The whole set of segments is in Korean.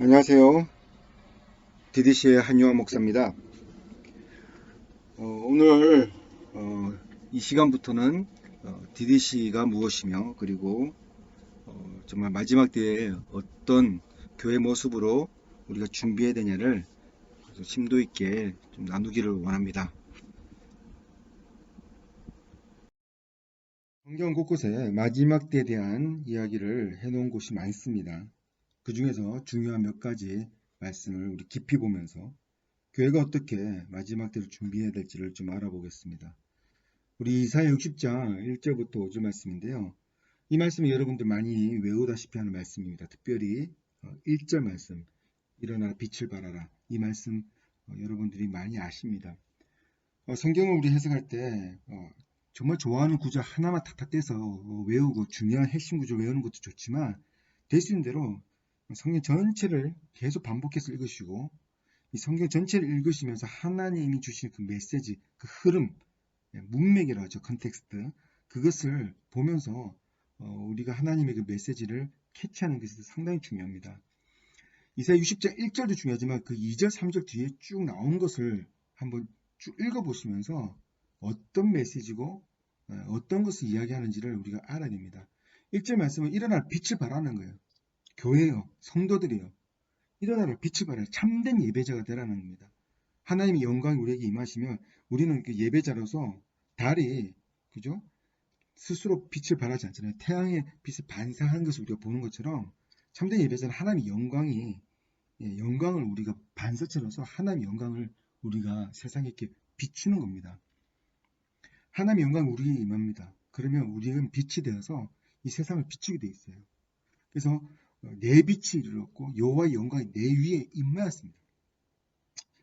안녕하세요. DDC의 한유한 목사입니다. 오늘 이 시간부터는 DDC가 무엇이며 그리고 정말 마지막 때에 어떤 교회 모습으로 우리가 준비해야 되냐를 아주 심도 있게 좀 나누기를 원합니다. 성경 곳곳에 마지막 때에 대한 이야기를 해놓은 곳이 많습니다. 그 중에서 중요한 몇 가지 말씀을 우리 깊이 보면서 교회가 어떻게 마지막 때를 준비해야 될지를 좀 알아보겠습니다. 우리 이사야 60장 1절부터 5절 말씀인데요. 이 말씀은 여러분들 많이 외우다시피 하는 말씀입니다. 특별히 1절 말씀, 일어나라 빛을 발하라. 이 말씀 여러분들이 많이 아십니다. 성경을 우리 해석할 때 정말 좋아하는 구절 하나만 탁탁 떼서 외우고 중요한 핵심 구절 외우는 것도 좋지만 될 수 있는 대로 성경 전체를 계속 반복해서 읽으시고 이 성경 전체를 읽으시면서 하나님이 주신 그 메시지, 그 흐름, 문맥이라고 하죠. 컨텍스트. 그것을 보면서 우리가 하나님의 그 메시지를 캐치하는 것이 상당히 중요합니다. 이사야 60장 1절도 중요하지만 그 2절, 3절 뒤에 쭉 나온 것을 한번 쭉 읽어보시면서 어떤 메시지고 어떤 것을 이야기하는지를 우리가 알아야 됩니다. 1절 말씀은 일어날 빛을 발하는 거예요. 교회요, 성도들이요. 일어나라 빛을 발하라. 참된 예배자가 되라는 겁니다. 하나님의 영광이 우리에게 임하시면 우리는 그 예배자로서 달이 그죠? 스스로 빛을 발하지 않잖아요. 태양의 빛을 반사하는 것을 우리가 보는 것처럼 참된 예배자는 하나님의 영광이 영광을 우리가 반사체로서 하나님의 영광을 우리가 세상에 이렇게 비추는 겁니다. 하나님의 영광이 우리에게 임합니다. 그러면 우리는 빛이 되어서 이 세상을 비추게 돼 있어요. 그래서 내 빛이 이르렀고 여호와의 영광이 내 위에 임하였습니다.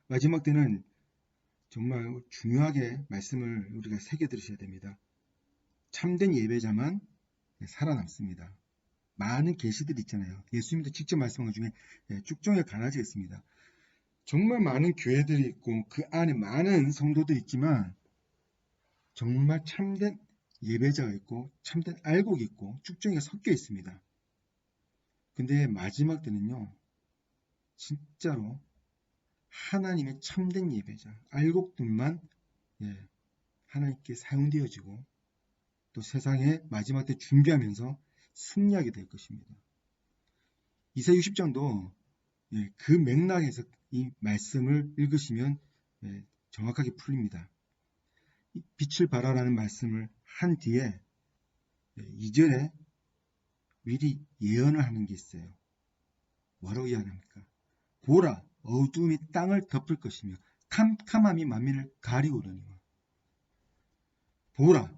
마지막 때는 정말 중요하게 말씀을 우리가 새겨 들으셔야 됩니다. 참된 예배자만 살아남습니다. 많은 계시들이 있잖아요. 예수님도 직접 말씀한 것 중에 쭉정에 가라지가 있습니다. 정말 많은 교회들이 있고 그 안에 많은 성도들이 있지만 정말 참된 예배자가 있고 참된 알곡이 있고 쭉정이가 섞여 있습니다. 근데 마지막 때는요. 진짜로 하나님의 참된 예배자, 알곡들만 하나님께 사용되어지고 또 세상에 마지막 때 준비하면서 승리하게 될 것입니다. 이사야 60장도 그 맥락에서 이 말씀을 읽으시면 정확하게 풀립니다. 빛을 발하라는 말씀을 한 뒤에 2절에 미리 예언을 하는 게 있어요. 뭐라고 예언합니까? 보라, 어둠이 땅을 덮을 것이며 캄캄함이 만민을 가리우려니와. 보라,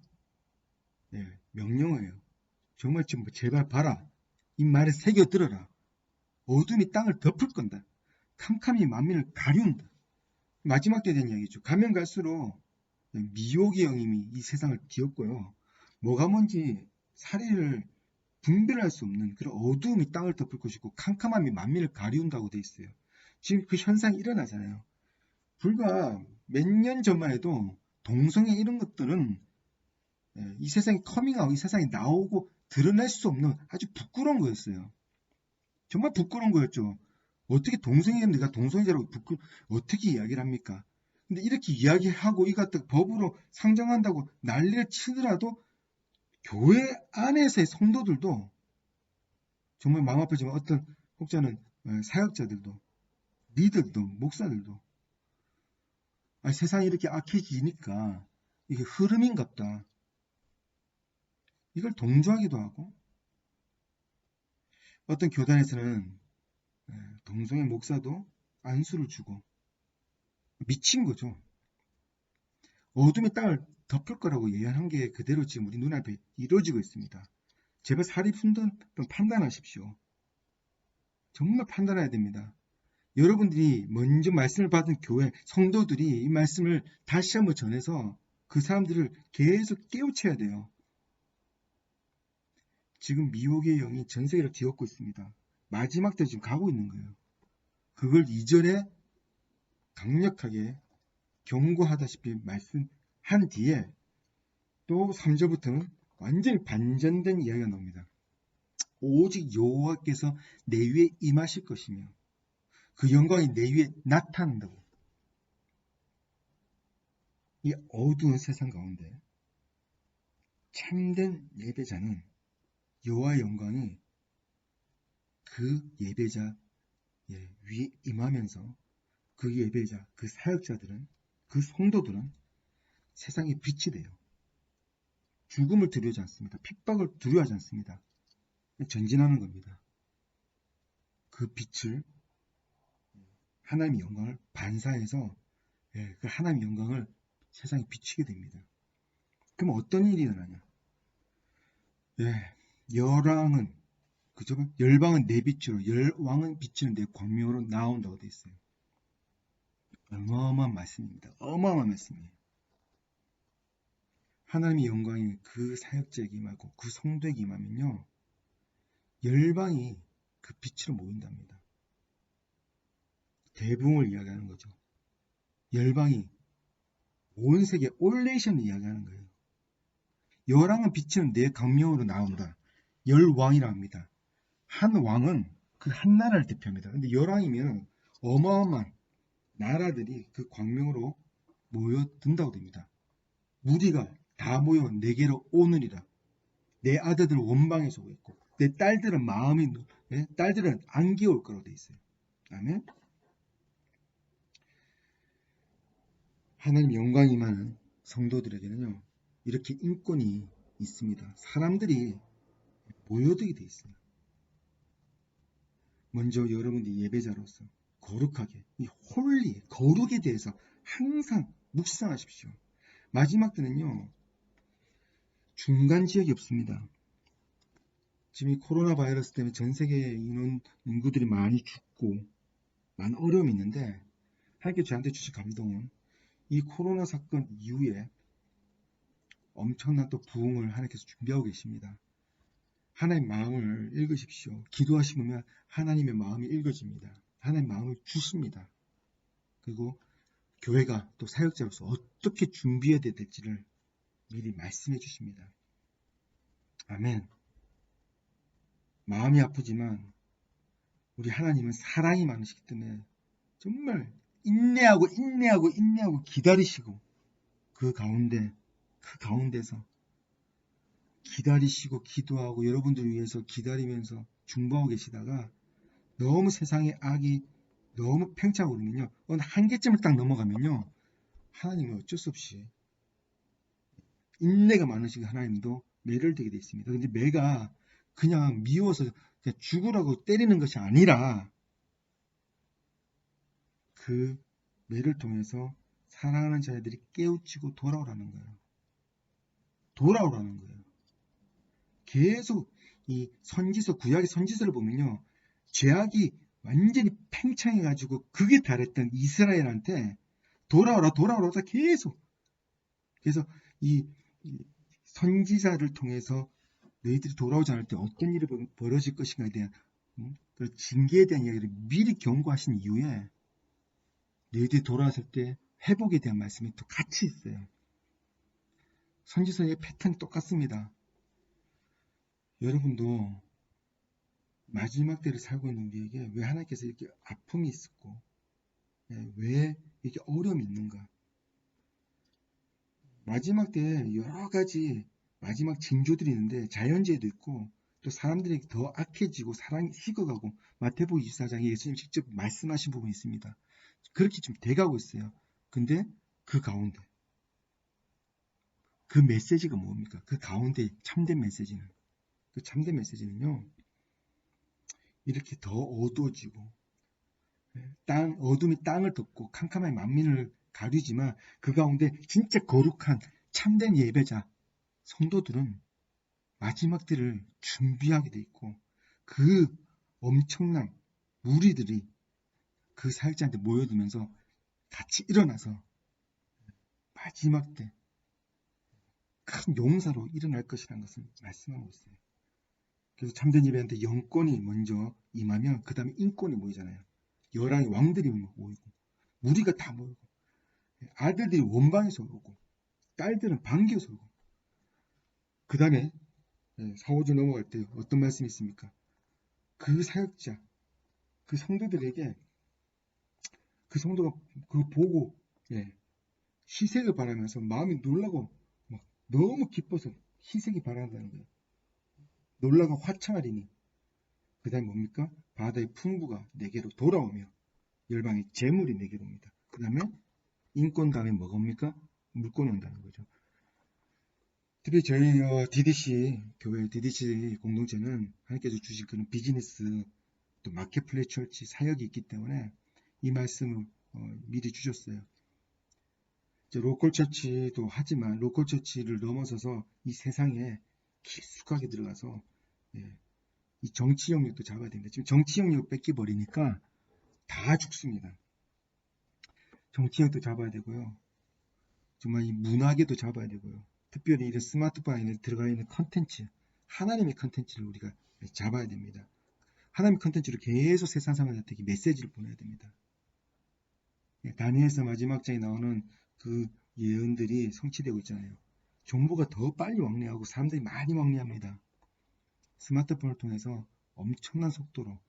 명령어예요. 정말 좀 제발 봐라. 이 말에 새겨 들어라. 어둠이 땅을 덮을 건다. 캄캄이 만민을 가리운다. 마지막 때 된 이야기죠. 가면 갈수록 미혹의 영임이 이 세상을 뒤엎고요. 뭐가 뭔지 사리를 분별할 수 없는 그런 어두움이 땅을 덮을 것이고 캄캄함이 만민을 가리운다고 돼 있어요. 지금 그 현상이 일어나잖아요. 불과 몇 년 전만 해도 동성애 이런 것들은 이 세상에 커밍아웃, 이 세상에 나오고 드러낼 수 없는 아주 부끄러운 거였어요. 정말 부끄러운 거였죠. 어떻게 동성애는 내가 동성애자라고 어떻게 이야기를 합니까? 근데 이렇게 이야기하고 이거 갖다 법으로 상정한다고 난리를 치더라도 교회 안에서의 성도들도 정말 마음 아프지만 어떤 혹자는 사역자들도 리더들도 목사들도 세상이 이렇게 악해지니까 이게 흐름인갑다. 이걸 동조하기도 하고 어떤 교단에서는 동성애 목사도 안수를 주고 미친 거죠. 어둠의 땅을 덮을 거라고 예언한 게 그대로 지금 우리 눈앞에 이루어지고 있습니다. 제발 사리분들 판단하십시오. 정말 판단해야 됩니다. 여러분들이 먼저 말씀을 받은 교회 성도들이 이 말씀을 다시 한번 전해서 그 사람들을 계속 깨우쳐야 돼요. 지금 미혹의 영이 전 세계를 뒤엎고 있습니다. 마지막 때 지금 가고 있는 거예요. 그걸 2절에 강력하게 경고하다시피 말씀한 뒤에 또 3절부터는 완전히 반전된 이야기가 나옵니다. 오직 여호와께서 내 위에 임하실 것이며 그 영광이 내 위에 나타난다고. 이 어두운 세상 가운데 참된 예배자는 여호와의 영광이 그 예배자 위에 임하면서 그 예배자, 그 사역자들은, 그 성도들은 세상에 빛이 돼요. 죽음을 두려워하지 않습니다. 핍박을 두려워하지 않습니다. 전진하는 겁니다. 그 빛을 하나님의 영광을 반사해서 그 하나님의 영광을 세상에 비치게 됩니다. 그럼 어떤 일이 일어나냐? 열왕은 그죠? 열방은 내 빛으로, 열왕은 비치는 내 광명으로 나온다고 되어 있어요. 어마어마한 말씀입니다. 어마어마한 말씀이에요. 하나님의 영광이 그 사역자에게 임하고 그 성도에게 임하면요, 열방이 그 빛으로 모인답니다. 대붕을 이야기하는 거죠. 열방이 온 세계 올레이션을 이야기하는 거예요. 열왕은 비치는 내 광명으로 나온다. 열왕이라 합니다. 한 왕은 그 한 나라를 대표합니다. 근데 열왕이면 어마어마한 나라들이 그 광명으로 모여든다고 됩니다. 무리가 다 모여 내게로 오느니라. 내 아들들은 원방에서 오고 있고 내 딸들은 딸들은 안개 올 거라고 돼 있어요. 아멘. 하나님 영광이 임하는 성도들에게는요, 이렇게 인권이 있습니다. 사람들이 모여들게 돼 있어요. 먼저 여러분들이 예배자로서 거룩하게 이 홀리, 거룩에 대해서 항상 묵상하십시오. 마지막 때는요, 중간 지역이 없습니다. 지금 이 코로나 바이러스 때문에 전 세계 인구들이 많이 죽고 많은 어려움이 있는데, 하나님께 저한테 주신 감동은 이 코로나 사건 이후에 엄청난 또 부흥을 하나님께서 준비하고 계십니다. 하나님의 마음을 읽으십시오. 기도하시면 하나님의 마음이 읽어집니다. 하나님의 마음을 주십니다. 그리고 교회가 또 사역자로서 어떻게 준비해야 될지를 미리 말씀해 주십니다. 아멘. 마음이 아프지만 우리 하나님은 사랑이 많으시기 때문에 정말 인내하고 기다리시고 그 가운데서 기다리시고 기도하고 여러분들을 위해서 기다리면서 중보하고 계시다가 너무 세상의 악이 너무 팽창하고 그러면요, 어느 한계점을 딱 넘어가면요, 하나님은 어쩔 수 없이 인내가 많으신 하나님도 매를 되게 되어 있습니다. 근데 매가 그냥 미워서 그냥 죽으라고 때리는 것이 아니라 그 매를 통해서 사랑하는 자들이 깨우치고 돌아오라는 거예요. 돌아오라는 거예요. 계속 이 선지서, 구약의 선지서를 보면요, 죄악이 완전히 팽창해가지고 극에 달했던 이스라엘한테 돌아오라 계속. 그래서 이 선지자를 통해서 너희들이 돌아오지 않을 때 어떤 일이 벌어질 것인가에 대한 그 징계에 대한 이야기를 미리 경고하신 이후에 너희들이 돌아왔을 때 회복에 대한 말씀이 또 같이 있어요. 선지서의 패턴이 똑같습니다. 여러분도 마지막 때를 살고 있는 우리에게 왜 하나님께서 이렇게 아픔이 있었고 왜 이렇게 어려움이 있는가? 마지막 때에 여러 가지 마지막 징조들이 있는데 자연재해도 있고 또 사람들이 더 악해지고 사랑이 식어가고 마태복음 24장에 예수님 직접 말씀하신 부분이 있습니다. 그렇게 좀 돼가고 있어요. 근데 그 가운데 그 메시지가 뭡니까? 그 가운데 참된 메시지는, 그 참된 메시지는요, 이렇게 더 어두워지고 어둠이 땅을 덮고 캄캄한 만민을 가리지만 그 가운데 진짜 거룩한 참된 예배자 성도들은 마지막 때를 준비하게 돼 있고 그 엄청난 무리들이 그 사역자한테 모여들면서 같이 일어나서 마지막 때 큰 용사로 일어날 것이라는 것을 말씀하고 있어요. 그래서 참된 예배한테 영권이 먼저 임하면 그 다음에 인권이 모이잖아요. 열왕의 왕들이 모이고 무리가 다 모이고 아들들이 원방에서 오고 딸들은 반기에서 오고 그 다음에 4, 5절 넘어갈 때 어떤 말씀이 있습니까? 그 사역자, 그 성도들에게 그 성도가 그거 보고 예, 희색을 바라면서 마음이 놀라고 막 너무 기뻐서 희색이 바란다는 거예요. 놀라고 화창하리니 그 다음에 뭡니까? 바다의 풍부가 내게로 돌아오며 열방의 재물이 내게로 옵니다. 그 다음에 인권 다음에 뭐가 옵니까? 물건이 온다는 거죠. 특히 저희 DDC 교회 DDC 공동체는 하나님께서 주신 그런 비즈니스 또 마켓플레이스 처치 사역이 있기 때문에 이 말씀을 미리 주셨어요. 로컬 처치도 하지만 로컬 처치를 넘어서서 이 세상에 깊숙하게 들어가서 예, 이 정치 영역도 잡아야 됩니다. 지금 정치 영역을 뺏겨버리니까 다 죽습니다. 정치 영역도 잡아야 되고요. 정말 이 문화계도 잡아야 되고요. 특별히 이런 스마트폰에 들어가 있는 컨텐츠, 하나님의 컨텐츠를 우리가 잡아야 됩니다. 하나님의 컨텐츠로 계속 세상 사람들한테 메시지를 보내야 됩니다. 다니엘서 마지막 장에 나오는 그 예언들이 성취되고 있잖아요. 정보가 더 빨리 왕래하고 사람들이 많이 왕래합니다. 스마트폰을 통해서 엄청난 속도로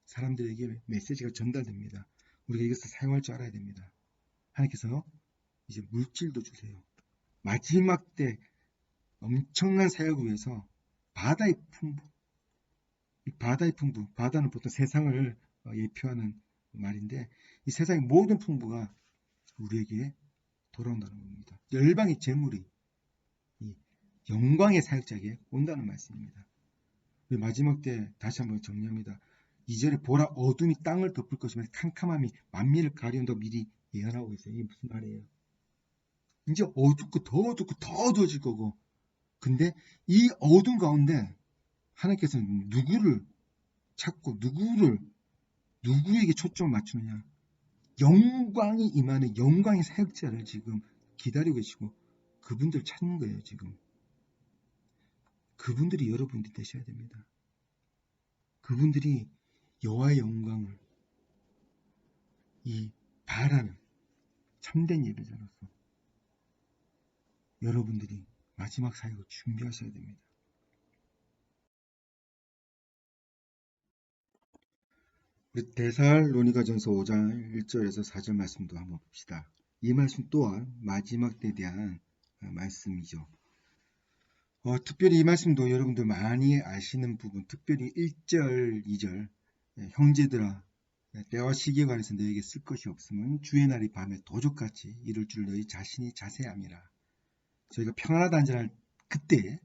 사람들에게 메시지가 전달됩니다. 우리가 이것을 사용할 줄 알아야 됩니다. 하나님께서 이제 물질도 주세요. 마지막 때 엄청난 사역을 위해서 바다의 풍부, 이 바다의 풍부, 바다는 보통 세상을 예표하는 말인데 이 세상의 모든 풍부가 우리에게 돌아온다는 겁니다. 열방의 재물이 이 영광의 사역자에게 온다는 말씀입니다. 마지막 때 다시 한번 정리합니다. 2절에 보라 어둠이 땅을 덮을 것이며 캄캄함이 만민을 가려운다고 미리 예언하고 있어요. 이게 무슨 말이에요? 이제 어둡고 더 어둡고 더 어두워질 거고 근데 이 어둠 가운데 하나님께서는 누구를 찾고 누구에게 초점을 맞추느냐 영광이 임하는 영광의 사역자를 지금 기다리고 계시고 그분들 찾는 거예요. 지금 그분들이 여러분들이 되셔야 됩니다. 그분들이 여호와의 영광을 이 바라는 참된 예배자로서 여러분들이 마지막 사역을 준비하셔야 됩니다. 우리 데살로니가전서 5장 1절에서 4절 말씀도 한번 봅시다. 이 말씀 또한 마지막 때에 대한 말씀이죠. 특별히 이 말씀도 여러분들 많이 아시는 부분, 특별히 1절, 2절 형제들아 때와 시기에 관해서 너에게 쓸 것이 없으면 주의 날이 밤에 도적같이 이룰 줄 너희 자신이 자세함이라. 저희가 평안하다 한전할 그때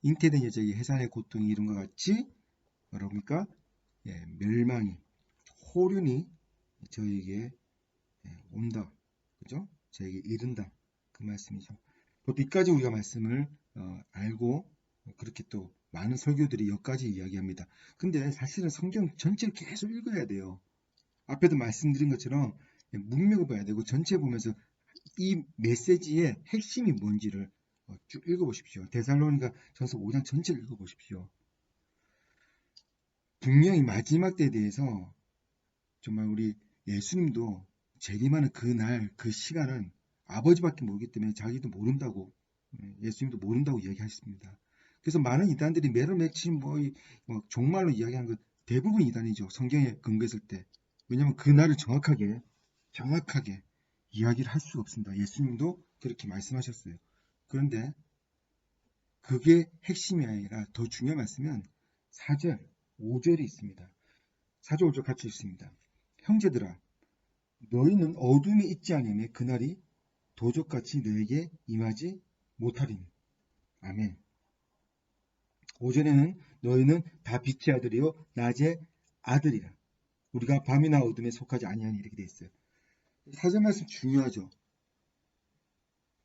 잉태된 여자에게 해산의 고통이 이룬 것 같이 여러분과 멸망이 호륜이 저에게 온다. 그죠? 저에게 이른다. 그 말씀이죠. 보통 이까지 우리가 말씀을 알고 그렇게 또 많은 설교들이 여기까지 이야기합니다. 근데 사실은 성경 전체를 계속 읽어야 돼요. 앞에도 말씀드린 것처럼 문맥을 봐야 되고 전체 보면서 이 메시지의 핵심이 뭔지를 쭉 읽어보십시오. 데살로니가 전서 5장 전체를 읽어보십시오. 분명히 마지막 때에 대해서 정말 우리 예수님도 재림하는 그날 그 시간은 아버지밖에 모르기 때문에 자기도 모른다고 예수님도 모른다고 이야기하셨습니다. 그래서 많은 이단들이 매를 맺힌 종말로 이야기하는 것 대부분 이단이죠. 성경에 근거했을 때. 왜냐하면 그날을 정확하게 이야기를 할 수가 없습니다. 예수님도 그렇게 말씀하셨어요. 그런데 그게 핵심이 아니라 더 중요한 말씀은 4절, 5절이 있습니다. 4절, 5절 같이 읽습니다. 형제들아 너희는 어둠에 있지 아니하며 그날이 도적같이 너에게 임하지 못하리니. 아멘. 5절에는 너희는 다 빛의 아들이요 낮의 아들이라. 우리가 밤이나 어둠에 속하지 아니하니 이렇게 돼 있어요. 4절 말씀 중요하죠.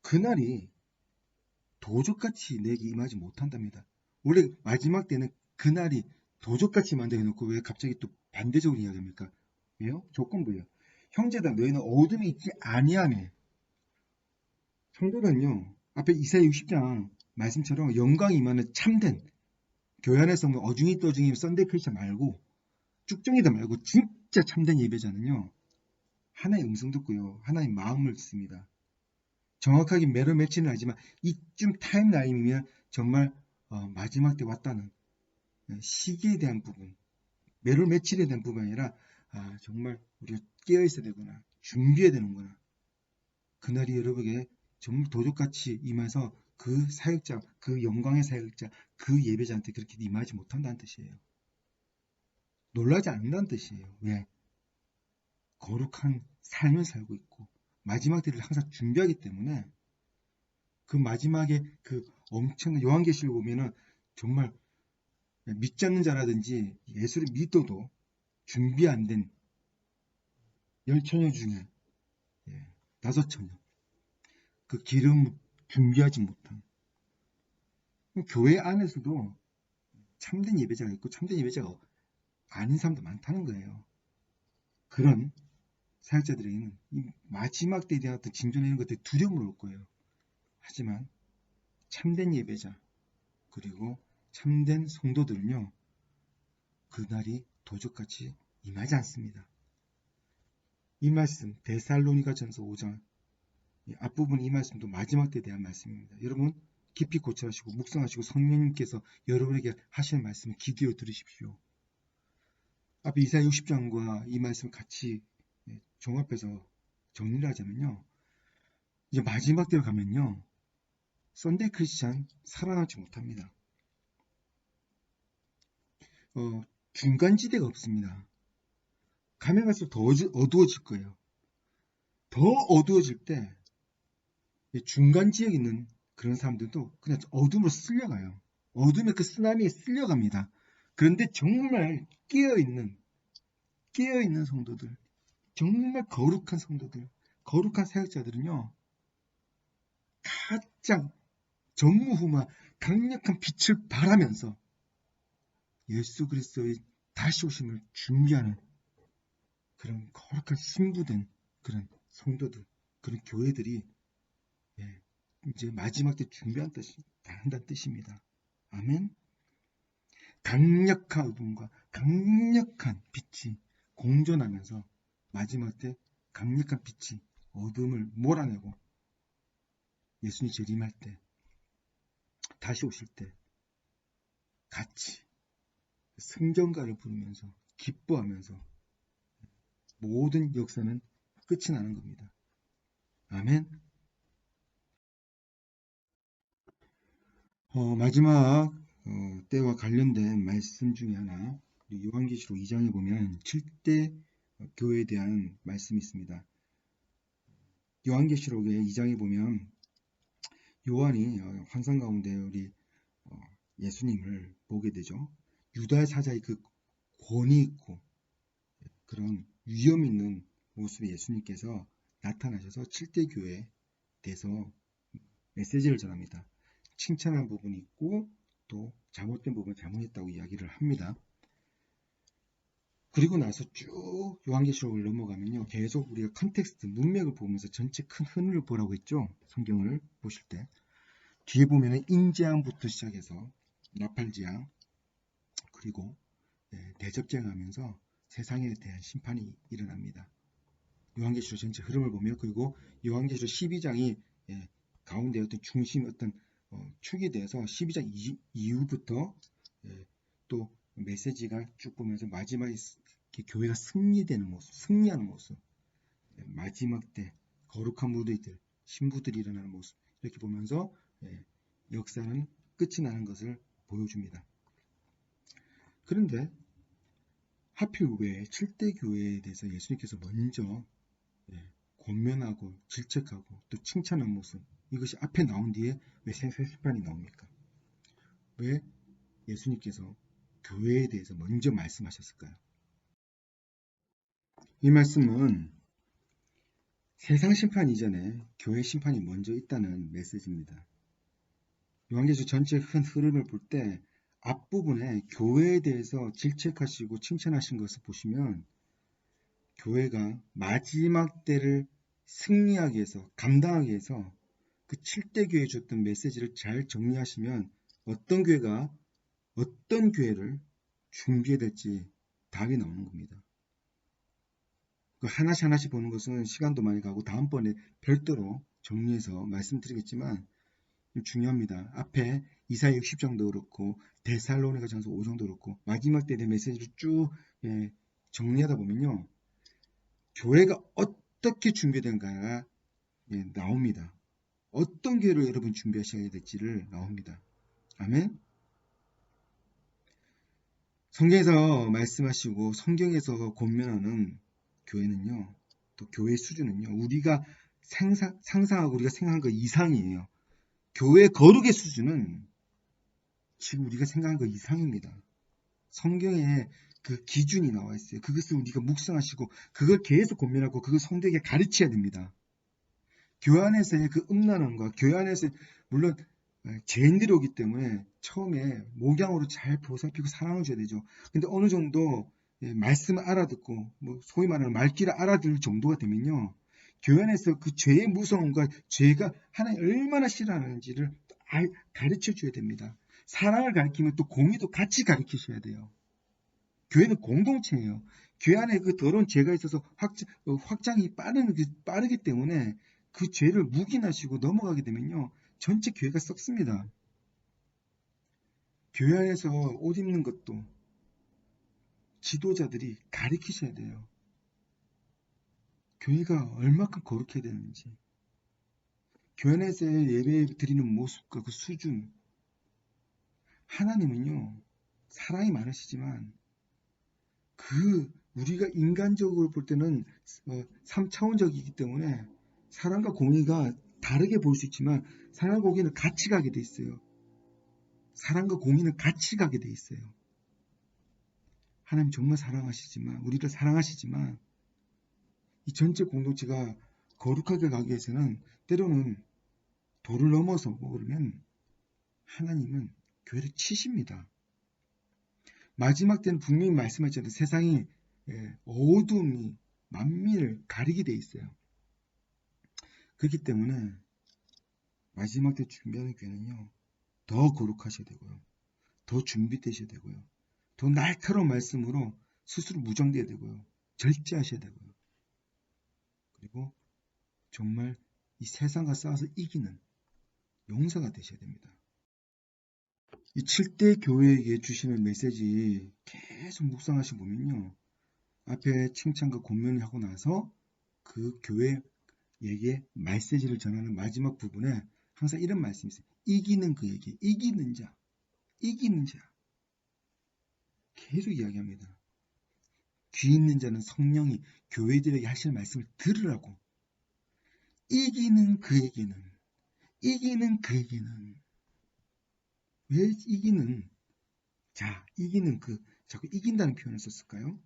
그날이 도적같이 내게 임하지 못한답니다. 원래 마지막 때는 그날이 도적같이 만들어놓고 왜 갑자기 또 반대적으로 이야기합니까? 왜요? 조건부예요. 형제다 너희는 어둠에 있지 아니하며. 성도는요 앞에 이사야 60장 말씀처럼 영광이 임하는 참된 교회 안에서 뭐 어중이 떠중이 썬데이 크리스천 말고 쭉정이다 말고 진짜 참된 예배자는요 하나의 음성 듣고요 하나의 마음을 듣습니다. 정확하게 매를 맺지는 않지만 이쯤 타임라인이면 정말 마지막 때 왔다는 시기에 대한 부분 매를 맺힐에 대한 부분이 아니라 정말 우리가 깨어 있어야 되구나, 준비해야 되는구나. 그날이 여러분에게 정말 도적같이 임해서 그 사역자, 그 영광의 사역자, 그 예배자한테 그렇게 임하지 못한다는 뜻이에요. 놀라지 않는다는 뜻이에요. 왜? 거룩한 삶을 살고 있고 마지막 때를 항상 준비하기 때문에 그 마지막에 그 엄청난 요한계시록 보면은 정말 믿지 않는 자라든지 예수를 믿어도 준비 안 된 열처녀 중에 다섯 처녀, 그 기름 준비하지 못한 교회 안에서도 참된 예배자가 있고 참된 예배자가 아닌 사람도 많다는 거예요. 그런 사역자들에게는 이 마지막 때에 대한 어떤 징조나 이런 것들이 두려움을 올 거예요. 하지만 참된 예배자 그리고 참된 성도들은요, 그날이 도적같이 임하지 않습니다. 이 말씀 데살로니가전서 5장 앞부분 이 말씀도 마지막 때에 대한 말씀입니다. 여러분 깊이 고찰하시고 묵상하시고 성령님께서 여러분에게 하시는 말씀을 귀 기울여 들으십시오. 앞에 이사야 60장과 이 말씀을 같이 종합해서 정리를 하자면요, 이제 마지막 때로 가면요, 썬데이 크리스찬 살아남지 못합니다. 중간지대가 없습니다. 가면 갈수록 더 어두워질 거예요. 더 어두워질 때 중간 지역에 있는 그런 사람들도 그냥 어둠으로 쓸려가요. 어둠의 그 쓰나미에 쓸려갑니다. 그런데 정말 깨어있는 성도들, 정말 거룩한 성도들, 거룩한 사역자들은요, 가장 전무후무한 강력한 빛을 발하면서 예수 그리스도의 다시 오심을 준비하는 그런 거룩한 신부된 그런 성도들, 그런 교회들이 이제 마지막 때 한다는 뜻입니다. 아멘. 강력한 어둠과 강력한 빛이 공존하면서 마지막 때 강력한 빛이 어둠을 몰아내고 예수님 재림할 때, 다시 오실 때 같이 승전가를 부르면서 기뻐하면서 모든 역사는 끝이 나는 겁니다. 아멘. 마지막 때와 관련된 말씀 중에 하나, 요한계시록 2장에 보면 7대 교회에 대한 말씀이 있습니다. 요한계시록의 2장에 보면 요한이 환상 가운데 우리 예수님을 보게 되죠. 유다 사자의 그 권위 있고 그런 위험 있는 모습의 예수님께서 나타나셔서 7대 교회에 대해서 메시지를 전합니다. 칭찬한 부분이 있고 또 잘못된 부분을 잘못했다고 이야기를 합니다. 그리고 나서 쭉 요한계시록을 넘어가면요, 계속 우리가 컨텍스트, 문맥을 보면서 전체 큰 흐름을 보라고 했죠. 성경을 보실 때 뒤에 보면은 인재앙부터 시작해서 나팔지앙, 그리고 대접쟁하면서 세상에 대한 심판이 일어납니다. 요한계시록 전체 흐름을 보며, 그리고 요한계시록 12장이 가운데 어떤 중심, 어떤 축이 돼서 12장 이후부터 또 메시지가 쭉 보면서 마지막에 교회가 승리되는 모습, 승리하는 모습, 마지막 때 거룩한 무리들, 신부들이 일어나는 모습, 이렇게 보면서 역사는 끝이 나는 것을 보여줍니다. 그런데 하필 왜 7대 교회에 대해서 예수님께서 먼저 권면하고 질책하고 또 칭찬한 모습, 이것이 앞에 나온 뒤에 왜 생사심판이 나옵니까? 왜 예수님께서 교회에 대해서 먼저 말씀하셨을까요? 이 말씀은 세상 심판 이전에 교회 심판이 먼저 있다는 메시지입니다. 요한계시록 전체 큰 흐름을 볼 때 앞부분에 교회에 대해서 질책하시고 칭찬하신 것을 보시면 교회가 마지막 때를 승리하기 위해서, 감당하기 위해서 그 7대 교회에 줬던 메시지를 잘 정리하시면 어떤 교회를 준비해야 될지 답이 나오는 겁니다. 하나씩 하나씩 보는 것은 시간도 많이 가고 다음번에 별도로 정리해서 말씀드리겠지만 중요합니다. 앞에 이사야 60장도 그렇고 데살로니가전서 5장도 그렇고 마지막 때의 메시지를 쭉 정리하다 보면요. 교회가 어떻게 준비된가가 나옵니다. 어떤 교회를 여러분 준비하셔야 될지를 나옵니다. 아멘. 성경에서 말씀하시고 성경에서 권면하는 교회는요. 또 교회 수준은요. 우리가 상상하고 우리가 생각한 것 이상이에요. 교회 거룩의 수준은 지금 우리가 생각한 것 이상입니다. 성경에 그 기준이 나와 있어요. 그것을 우리가 묵상하시고 그걸 계속 고민하고 그걸 성도에게 가르쳐야 됩니다. 교회 안에서의 그 음란함과 교회 안에서 물론 죄인들이 오기 때문에 처음에 목양으로 잘 보살피고 사랑을 줘야 되죠. 근데 어느 정도 말씀을 알아듣고 뭐 소위 말하는 말귀를 알아들을 정도가 되면요. 교회 안에서 그 죄의 무서움과 죄가 하나님 얼마나 싫어하는지를 가르쳐 줘야 됩니다. 사랑을 가르치면 또 공의도 같이 가르치셔야 돼요. 교회는 공동체예요. 교회 안에 그 더러운 죄가 있어서 확장이 빠르기 때문에 그 죄를 묵인하시고 넘어가게 되면요. 전체 교회가 썩습니다. 교회 안에서 옷 입는 것도 지도자들이 가르치셔야 돼요. 교회가 얼마큼 거룩해야 되는지. 교회 안에서 예배 드리는 모습과 그 수준. 하나님은요. 사랑이 많으시지만 우리가 인간적으로 볼 때는 3차원적이기 때문에 사랑과 공의가 다르게 볼 수 있지만 사랑과 공의는 같이 가게 돼 있어요. 사랑과 공의는 같이 가게 돼 있어요. 하나님 정말 사랑하시지만 우리를 사랑하시지만 이 전체 공동체가 거룩하게 가기 위해서는 때로는 도를 넘어서고 그러면 하나님은 교회를 치십니다. 마지막 때는 분명히 말씀하셨는데 세상이 어둠이 만민을 가리게 돼 있어요. 그렇기 때문에 마지막 때 준비하는 교회는요. 더 거룩하셔야 되고요. 더 준비되셔야 되고요. 더 날카로운 말씀으로 스스로 무장돼야 되고요. 절제하셔야 되고요. 그리고 정말 이 세상과 싸워서 이기는 용사가 되셔야 됩니다. 이 7대 교회에게 주시는 메시지 계속 묵상하시고 보면요. 앞에 칭찬과 권면을 하고 나서 그 교회에게 메시지를 전하는 마지막 부분에 항상 이런 말씀이 있어요. 이기는 그에게, 이기는 자, 이기는 자. 계속 이야기합니다. 귀 있는 자는 성령이 교회들에게 하실 말씀을 들으라고. 이기는 그에게는, 이기는 그에게는. 왜 이기는 자, 이기는 자꾸 이긴다는 표현을 썼을까요?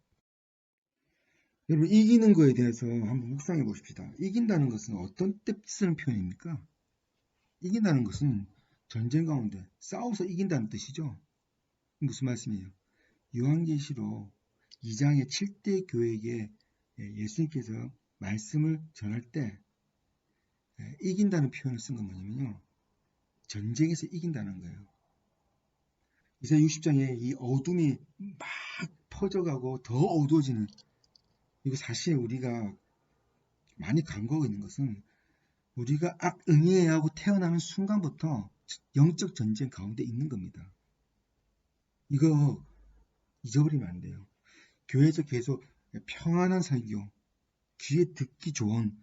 여러분, 이기는 거에 대해서 한번 묵상해 보십시다. 이긴다는 것은 어떤 때 쓰는 표현입니까? 이긴다는 것은 전쟁 가운데 싸워서 이긴다는 뜻이죠. 무슨 말씀이에요? 요한계시록 2장의 7대 교회에게 예수님께서 말씀을 전할 때 이긴다는 표현을 쓴 건 뭐냐면요. 전쟁에서 이긴다는 거예요. 이사야 60장에 이 어둠이 막 퍼져가고 더 어두워지는 이거 사실 우리가 많이 간과하고 있는 것은 우리가 응해야 하고 태어나는 순간부터 영적 전쟁 가운데 있는 겁니다. 이거 잊어버리면 안 돼요. 교회에서 계속 평안한 설교, 귀에 듣기 좋은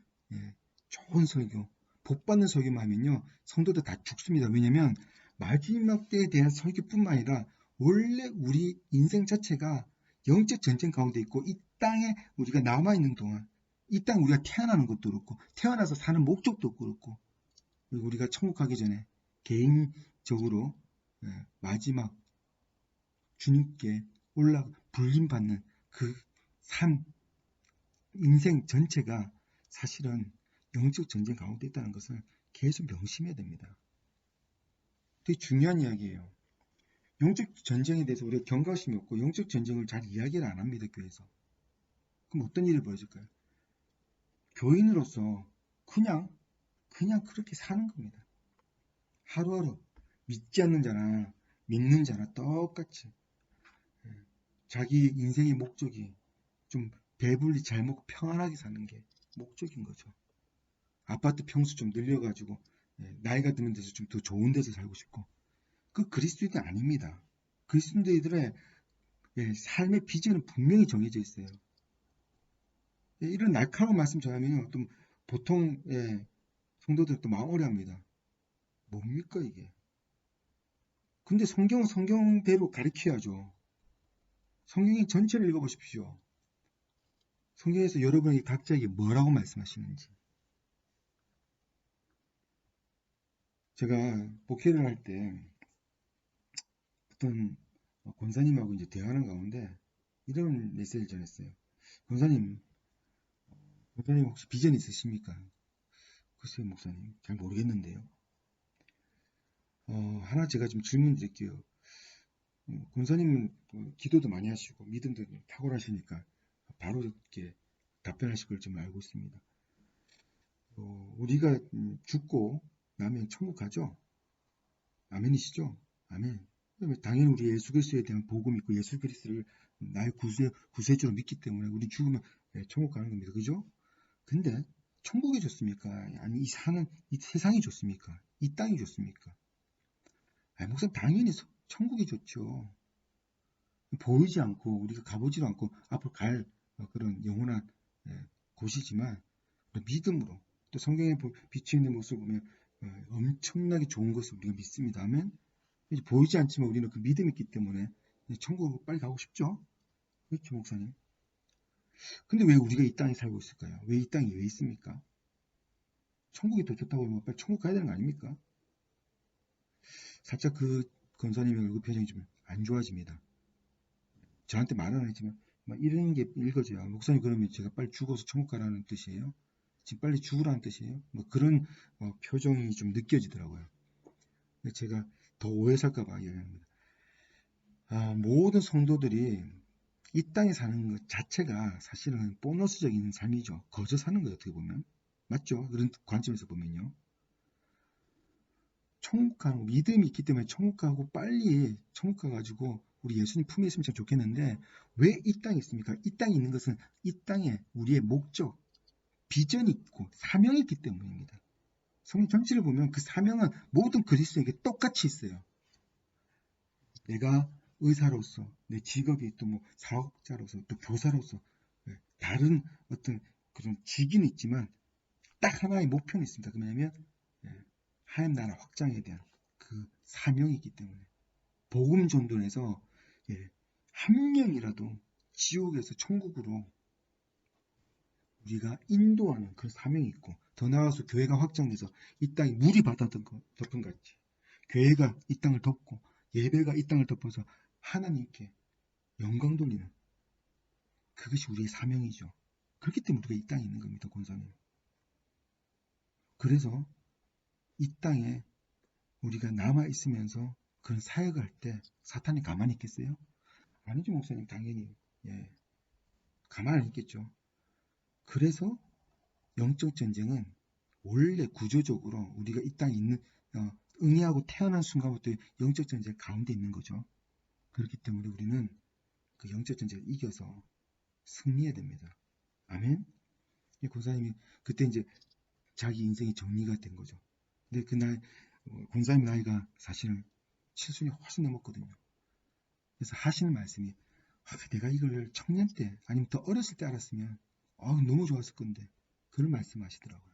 좋은 설교, 복받는 설교만 하면요. 성도들 다 죽습니다. 왜냐하면 마지막 때에 대한 설교뿐만 아니라 원래 우리 인생 자체가 영적 전쟁 가운데 있고 이 땅에 우리가 남아있는 동안 이 땅에 우리가 태어나는 것도 그렇고 태어나서 사는 목적도 그렇고 우리가 천국 가기 전에 개인적으로 마지막 주님께 불림받는 그 삶, 인생 전체가 사실은 영적 전쟁 가운데 있다는 것을 계속 명심해야 됩니다. 되게 중요한 이야기예요. 영적 전쟁에 대해서 우리가 경각심이 없고 영적 전쟁을 잘 이야기를 안 합니다. 교회에서. 그럼 어떤 일이 벌어질까요? 교인으로서 그냥 그렇게 사는 겁니다. 하루하루 믿지 않는 자나 믿는 자나 똑같이 자기 인생의 목적이 좀 배불리 잘 먹고 평안하게 사는 게 목적인 거죠. 아파트 평수 좀 늘려가지고 나이가 드는 데서 좀 더 좋은 데서 살고 싶고 그 그리스도인이 아닙니다. 그리스도인들의 예, 삶의 비전은 분명히 정해져 있어요. 예, 이런 날카로운 말씀 전하면 또 보통 예, 성도들 또 마음 어려합니다. 뭡니까 이게? 근데 성경은 성경대로 가르쳐야죠. 성경의 전체를 읽어보십시오. 성경에서 여러분에게 각자에게 뭐라고 말씀하시는지. 제가 목회를 할 때 어떤 권사님하고 이제 대화하는 가운데 이런 메시지를 전했어요. 권사님, 권사님 혹시 비전 있으십니까? 글쎄요, 목사님. 잘 모르겠는데요. 하나 제가 좀 질문 드릴게요. 권사님은 기도도 많이 하시고 믿음도 탁월하시니까 바로 이렇게 답변하실 걸 좀 알고 있습니다. 우리가 죽고 나면 천국 가죠? 아멘이시죠? 아멘. 당연히 우리 예수 그리스도에 대한 복음이 있고 예수 그리스도를 나의 구세주로 믿기 때문에 우리 죽으면 천국 가는 겁니다. 그죠? 근데 천국이 좋습니까? 아니 이 세상이 좋습니까? 이 땅이 좋습니까? 아니, 목사님 당연히 천국이 좋죠. 보이지 않고 우리가 가보지도 않고 앞으로 갈 그런 영원한 곳이지만 믿음으로 또 성경에 비추어 있는 모습을 보면 엄청나게 좋은 것을 우리가 믿습니다. 아멘. 이제 보이지 않지만 우리는 그 믿음이 있기 때문에 천국으로 빨리 가고 싶죠. 그렇죠, 목사님. 근데 왜 우리가 이 땅에 살고 있을까요? 왜 이 땅이 왜 있습니까? 천국이 더 좋다고 하면 빨리 천국 가야 되는 거 아닙니까? 살짝 그 권사님의 얼굴 표정이 좀 안 좋아집니다. 저한테 말은 안 했지만 막 이런 게 읽어져요. 목사님 그러면 제가 빨리 죽어서 천국 가라는 뜻이에요? 지금 빨리 죽으라는 뜻이에요? 뭐 그런 표정이 좀 느껴지더라고요. 제가 더 오해 살까봐 이야기합니다. 모든 성도들이 이 땅에 사는 것 자체가 사실은 보너스적인 삶이죠. 거저 사는 거예요, 어떻게 보면. 맞죠? 그런 관점에서 보면요. 천국 가고 믿음이 있기 때문에 천국 가고 빨리 천국 가가지고 우리 예수님 품에 있으면 참 좋겠는데 왜 이 땅에 있습니까? 이 땅에 있는 것은 이 땅에 우리의 목적, 비전이 있고 사명이 있기 때문입니다. 성경 전체를 보면 그 사명은 모든 그리스도에게 똑같이 있어요. 내가 의사로서 내 직업이 또 뭐 사업자로서 또 교사로서 다른 어떤 그런 직위는 있지만 딱 하나의 목표는 있습니다. 그 뭐냐면 하나님 나라 확장에 대한 그 사명이 있기 때문에 복음 전도에서 한 명이라도 지옥에서 천국으로 우리가 인도하는 그 사명이 있고 더 나아가서 교회가 확장돼서 이 땅이 물이 바다 덮은 같이 교회가 이 땅을 덮고 예배가 이 땅을 덮어서 하나님께 영광 돌리는 그것이 우리의 사명이죠. 그렇기 때문에 우리가 이 땅에 있는 겁니다. 권사님. 그래서 이 땅에 우리가 남아있으면서 그런 사역을 할 때 사탄이 가만히 있겠어요? 아니죠, 목사님. 당연히. 예, 가만히 안 있겠죠. 그래서 영적 전쟁은 원래 구조적으로 우리가 이 땅에 있는 응애하고 태어난 순간부터 영적 전쟁 가운데 있는 거죠. 그렇기 때문에 우리는 그 영적 전쟁을 이겨서 승리해야 됩니다. 아멘. 권사님이 그때 이제 자기 인생이 정리가 된 거죠. 근데 그날 권사님 나이가 사실은 70이 훨씬 넘었거든요. 그래서 하시는 말씀이 내가 이걸 청년 때 아니면 더 어렸을 때 알았으면 너무 좋았을 건데 그런 말씀 하시더라고요.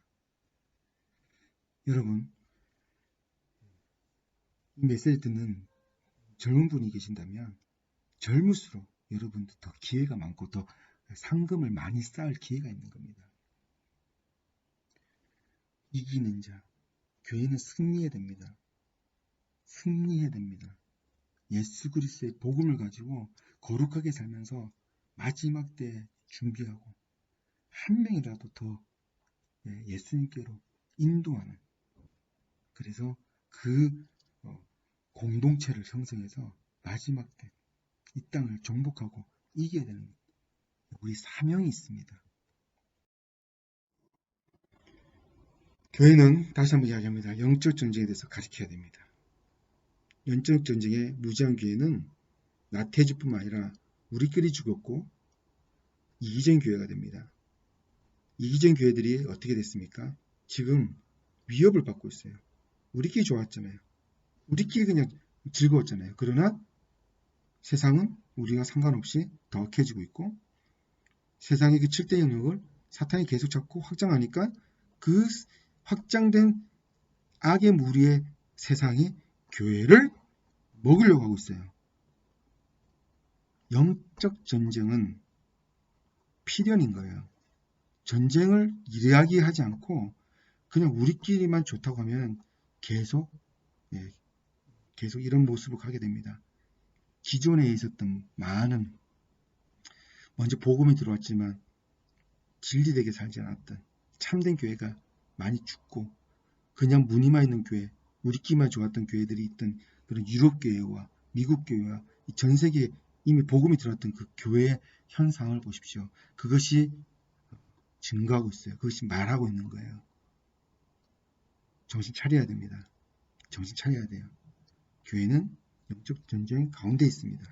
여러분 이 메시지 듣는 젊은 분이 계신다면 젊을수록 여러분도 더 기회가 많고 더 상금을 많이 쌓을 기회가 있는 겁니다. 이기는 자, 교회는 승리해야 됩니다. 승리해야 됩니다. 예수 그리스도의 복음을 가지고 거룩하게 살면서 마지막 때 준비하고 한 명이라도 더 예수님께로 인도하는 그래서 그 공동체를 형성해서 마지막 때 이 땅을 정복하고 이겨야 되는 우리 사명이 있습니다. 교회는 다시 한번 이야기합니다. 영적 전쟁에 대해서 가르쳐야 됩니다. 영적 전쟁의 무지한 교회는 나태주뿐만 아니라 우리끼리 죽었고 이기적 교회가 됩니다. 이기적 교회들이 어떻게 됐습니까? 지금 위협을 받고 있어요. 우리끼리 좋았잖아요. 우리끼리 그냥 즐거웠잖아요. 그러나 세상은 우리가 상관없이 더 악해지고 있고, 세상의 그 7대 영역을 사탄이 계속 잡고 확장하니까 그 확장된 악의 무리의 세상이 교회를 먹으려고 하고 있어요. 영적 전쟁은 필연인 거예요. 전쟁을 이야기하지 않고 그냥 우리끼리만 좋다고 하면 계속 이런 모습을 가게 됩니다. 기존에 있었던 많은 먼저 복음이 들어왔지만 진리되게 살지 않았던 참된 교회가 많이 죽고 그냥 무늬만 있는 교회, 우리끼리만 좋았던 교회들이 있던 그런 유럽 교회와 미국 교회와 전 세계에 이미 복음이 들어왔던 그 교회의 현상을 보십시오. 그것이 증거하고 있어요. 그것이 말하고 있는 거예요. 정신 차려야 됩니다. 정신 차려야 돼요. 교회는 영적 전쟁 가운데 있습니다.